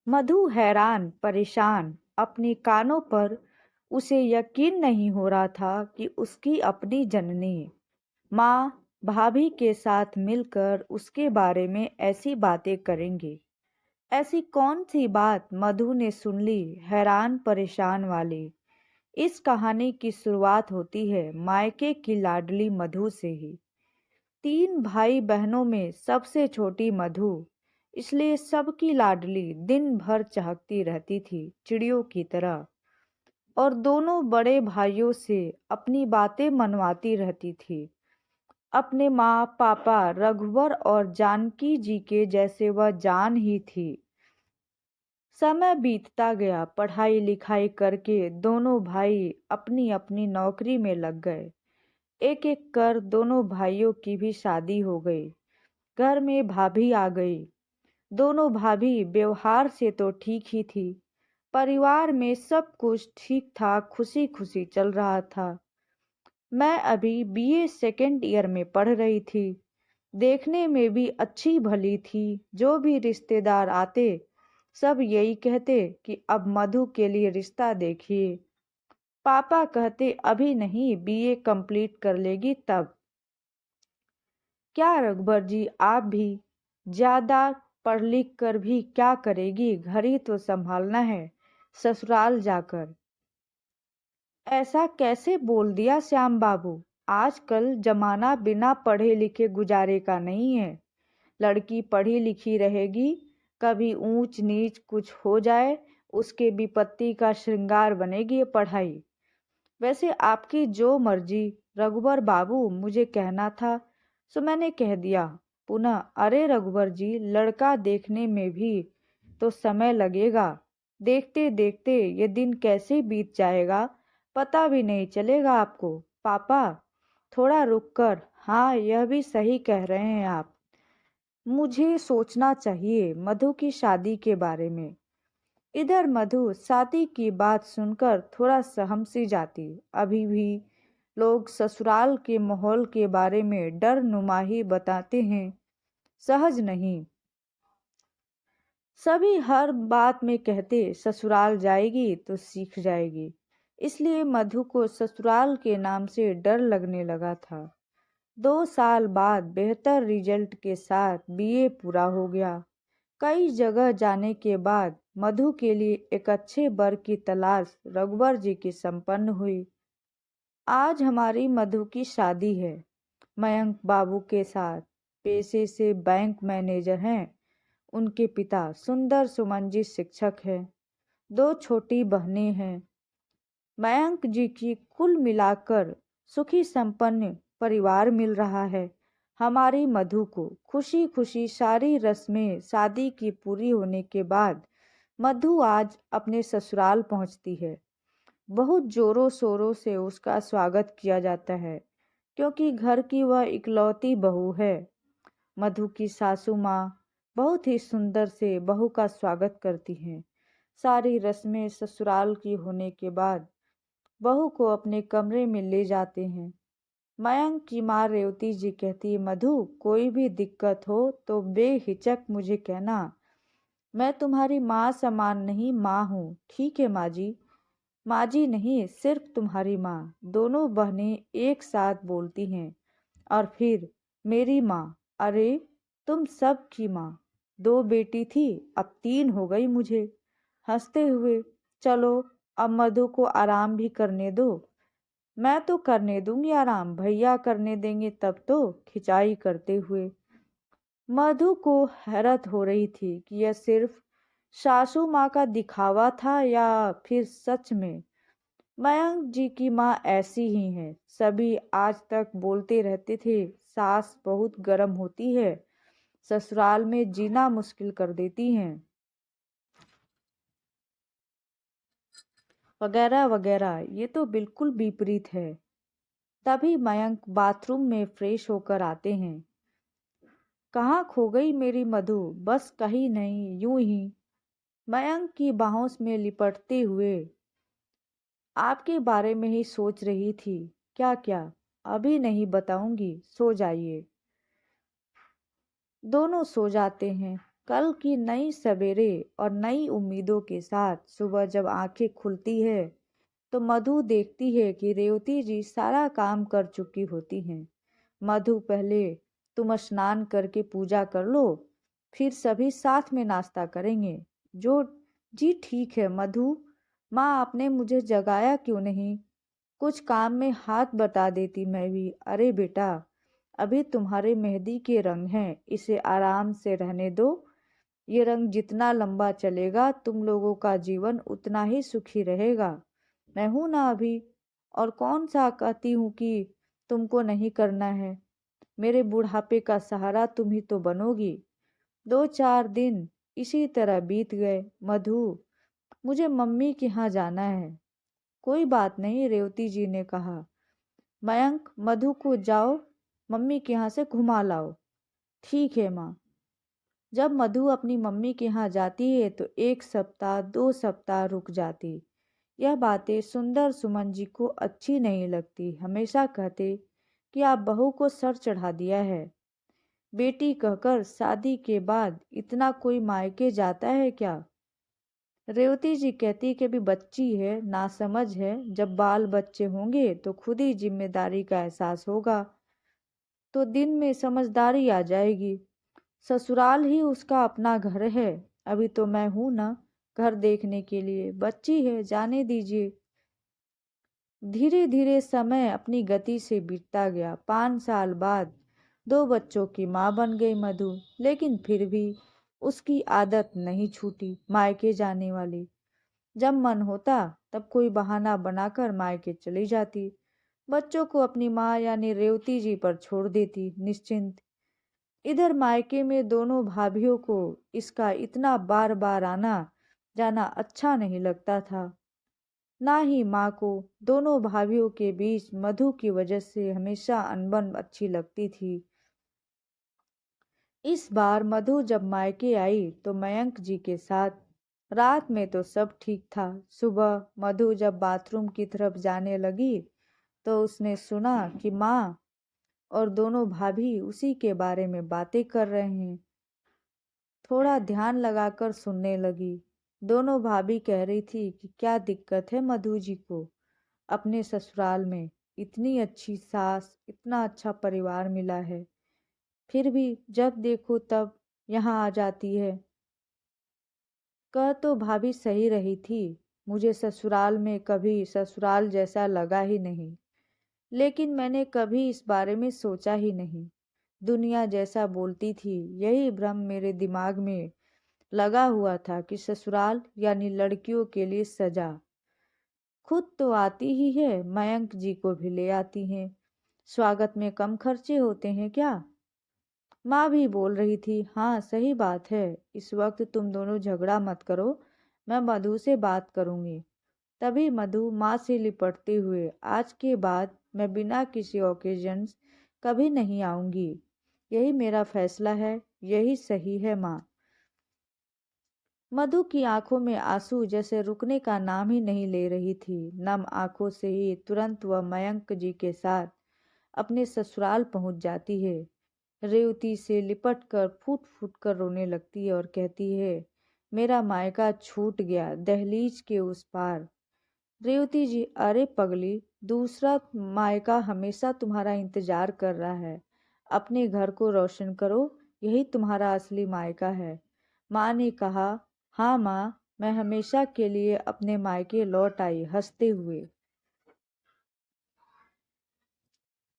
मधु हैरान परेशान अपने कानों पर। उसे यकीन नहीं हो रहा था कि उसकी अपनी जननी माँ भाभी के साथ मिलकर उसके बारे में ऐसी बातें करेंगे। ऐसी कौन सी बात मधु ने सुन ली, हैरान परेशान वाली। इस कहानी की शुरुआत होती है मायके की लाडली मधु से ही। 3 भाई बहनों में सबसे छोटी मधु, इसलिए सबकी लाडली दिन भर चहकती रहती थी चिड़ियों की तरह, और दोनों बड़े भाइयों से अपनी बातें मनवाती रहती थी। अपने माँ पापा रघुवर और जानकी जी के जैसे वह जान ही थी। समय बीतता गया, पढ़ाई लिखाई करके दोनों भाई अपनी अपनी नौकरी में लग गए। एक एक कर दोनों भाइयों की भी शादी हो गई। घर में भाभी आ गई। दोनों भाभी व्यवहार से तो ठीक ही थी। परिवार में सब कुछ ठीक ठाक खुशी खुशी चल रहा था। मैं अभी बीए सेकेंड ईयर में पढ़ रही थी। देखने में भी अच्छी भली थी। जो भी रिश्तेदार आते सब यही कहते कि अब मधु के लिए रिश्ता देखिए। पापा कहते अभी नहीं, बीए कंप्लीट कर लेगी तब। क्या रघुबर जी, आप भी ज्यादा पढ़ लिख कर भी क्या करेगी, घर ही तो संभालना है ससुराल जाकर। ऐसा कैसे बोल दिया श्याम बाबू। आजकल जमाना बिना पढ़े लिखे गुजारे का नहीं है। लड़की पढ़ी लिखी रहेगी, कभी ऊंच नीच कुछ हो जाए उसके विपत्ति का श्रृंगार बनेगी ये पढ़ाई। वैसे आपकी जो मर्जी रघुबर बाबू, मुझे कहना था सो मैंने कह दिया। पुनः अरे रघुबर जी, लड़का देखने में भी तो समय लगेगा। देखते देखते ये दिन कैसे बीत जाएगा पता भी नहीं चलेगा आपको। पापा थोड़ा रुक कर, हाँ यह भी सही कह रहे हैं आप। मुझे सोचना चाहिए मधु की शादी के बारे में। इधर मधु शादी की बात सुनकर थोड़ा सहम सी जाती। अभी भी लोग ससुराल के माहौल के बारे में डर नुमाही बताते हैं, सहज नहीं। सभी हर बात में कहते ससुराल जाएगी तो सीख जाएगी। इसलिए मधु को ससुराल के नाम से डर लगने लगा था। 2 साल बाद बेहतर रिजल्ट के साथ बीए पूरा हो गया। कई जगह जाने के बाद मधु के लिए एक अच्छे वर की तलाश रघुवर जी की संपन्न हुई। आज हमारी मधु की शादी है मयंक बाबू के साथ। पेशे से बैंक मैनेजर हैं। उनके पिता सुंदर सुमंजित शिक्षक हैं। 2 छोटी बहनें हैं। मयंक जी की कुल मिलाकर सुखी संपन्न परिवार मिल रहा है। हमारी मधु को खुशी खुशी सारी रस्में शादी की पूरी होने के बाद मधु आज अपने ससुराल पहुंचती है। बहुत जोरों शोरों से उसका स्वागत किया जाता है, क्योंकि घर की वह इकलौती बहू है। मधु की सासू माँ बहुत ही सुंदर से बहू का स्वागत करती हैं। सारी रस्में ससुराल की होने के बाद बहू को अपने कमरे में ले जाते हैं। मयंक की माँ रेवती जी कहती है, मधु कोई भी दिक्कत हो तो बेहिचक मुझे कहना। मैं तुम्हारी माँ समान नहीं माँ हूँ, ठीक है माँ जी। माँ जी नहीं, सिर्फ तुम्हारी माँ। दोनों बहनें एक साथ बोलती हैं। और फिर मेरी माँ, अरे तुम सब की माँ। 2 बेटी थी, अब 3 हो गई मुझे। हंसते हुए, चलो अब मधु को आराम भी करने दो। मैं तो करने दूंगी आराम, भैया करने देंगे तब तो, खिंचाई करते हुए। मधु को हैरत हो रही थी कि यह सिर्फ सासू माँ का दिखावा था या फिर सच में मयंक जी की माँ ऐसी ही है। सभी आज तक बोलते रहते थे सास बहुत गर्म होती है, ससुराल में जीना मुश्किल कर देती हैं, वगैरह वगैरह। ये तो बिल्कुल विपरीत है। तभी मयंक बाथरूम में फ्रेश होकर आते हैं। कहाँ खो गई मेरी मधु, बस कहीं नहीं, यूं ही मयंक की बाहों में लिपटते हुए। आपके बारे में ही सोच रही थी। क्या क्या? अभी नहीं बताऊंगी, सो जाइए। दोनों सो जाते हैं। कल की नई सवेरे और नई उम्मीदों के साथ सुबह जब आंखें खुलती है तो मधु देखती है कि रेवती जी सारा काम कर चुकी होती हैं। मधु, पहले तुम स्नान करके पूजा कर लो, फिर सभी साथ में नाश्ता करेंगे। जो जी ठीक है मधु। माँ, आपने मुझे जगाया क्यों नहीं? कुछ काम में हाथ बटा देती मैं भी। अरे बेटा, अभी तुम्हारे मेहंदी के रंग हैं, इसे आराम से रहने दो। ये रंग जितना लंबा चलेगा तुम लोगों का जीवन उतना ही सुखी रहेगा। मैं हूं ना अभी। और कौन सा कहती हूँ कि तुमको नहीं करना है। मेरे बुढ़ापे का सहारा तुम ही तो बनोगी। 2-4 दिन इसी तरह बीत गए। मधु, मुझे मम्मी के यहाँ जाना है। कोई बात नहीं, रेवती जी ने कहा। मयंक, मधु को जाओ मम्मी के यहाँ से घुमा लाओ। ठीक है माँ। जब मधु अपनी मम्मी के यहाँ जाती है तो 1 सप्ताह 2 सप्ताह रुक जाती। यह बातें सुंदर सुमन जी को अच्छी नहीं लगती। हमेशा कहते कि आप बहू को सर चढ़ा दिया है। बेटी कहकर शादी के बाद इतना कोई मायके जाता है क्या? रेवती जी कहती कि अभी बच्ची है, नासमझ है। जब बाल बच्चे होंगे तो खुद ही जिम्मेदारी का एहसास होगा, तो दिन में समझदारी आ जाएगी। ससुराल ही उसका अपना घर है। अभी तो मैं हूं ना घर देखने के लिए। बच्ची है, जाने दीजिए। धीरे धीरे समय अपनी गति से बीतता गया। 5 साल बाद 2 बच्चों की माँ बन गई मधु। लेकिन फिर भी उसकी आदत नहीं छूटी मायके जाने वाली। जब मन होता तब कोई बहाना बनाकर मायके चली जाती। बच्चों को अपनी माँ यानी रेवती जी पर छोड़ देती निश्चिंत। इधर मायके में दोनों भाभियों को इसका इतना बार बार आना जाना अच्छा नहीं लगता था, ना ही माँ को। दोनों भाभियों के बीच मधु की वजह से हमेशा अनबन अच्छी लगती थी। इस बार मधु जब मायके आई तो मयंक जी के साथ। रात में तो सब ठीक था। सुबह मधु जब बाथरूम की तरफ जाने लगी तो उसने सुना कि माँ और दोनों भाभी उसी के बारे में बातें कर रहे हैं। थोड़ा ध्यान लगाकर सुनने लगी। दोनों भाभी कह रही थी कि क्या दिक्कत है मधु जी को अपने ससुराल में। इतनी अच्छी सास, इतना अच्छा परिवार मिला है, फिर भी जब देखो तब यहाँ आ जाती है। कह तो भाभी सही रही थी। मुझे ससुराल में कभी ससुराल जैसा लगा ही नहीं। लेकिन मैंने कभी इस बारे में सोचा ही नहीं। दुनिया जैसा बोलती थी, यही भ्रम मेरे दिमाग में लगा हुआ था कि ससुराल यानी लड़कियों के लिए सजा। खुद तो आती ही है, मयंक जी को भी ले आती हैं। स्वागत में कम खर्चे होते हैं क्या? माँ भी बोल रही थी, हाँ सही बात है। इस वक्त तुम दोनों झगड़ा मत करो, मैं मधु से बात करूंगी। तभी मधु माँ से लिपटते हुए, आज के बाद मैं बिना किसी ओकेजन्स कभी नहीं आऊंगी। यही मेरा फैसला है, यही सही है माँ। मधु की आंखों में आंसू जैसे रुकने का नाम ही नहीं ले रही थी। नम आंखों से ही तुरंत वह मयंक जी के साथ अपने ससुराल पहुंच जाती है। रेवती से लिपट कर फूट फूट कर रोने लगती है और कहती है, मेरा मायका छूट गया दहलीज के उस पार। रेवती जी, अरे पगली, दूसरा मायका हमेशा तुम्हारा इंतजार कर रहा है। अपने घर को रोशन करो, यही तुम्हारा असली मायका है। माँ ने कहा। हाँ माँ, मैं हमेशा के लिए अपने मायके लौट आई हंसते हुए।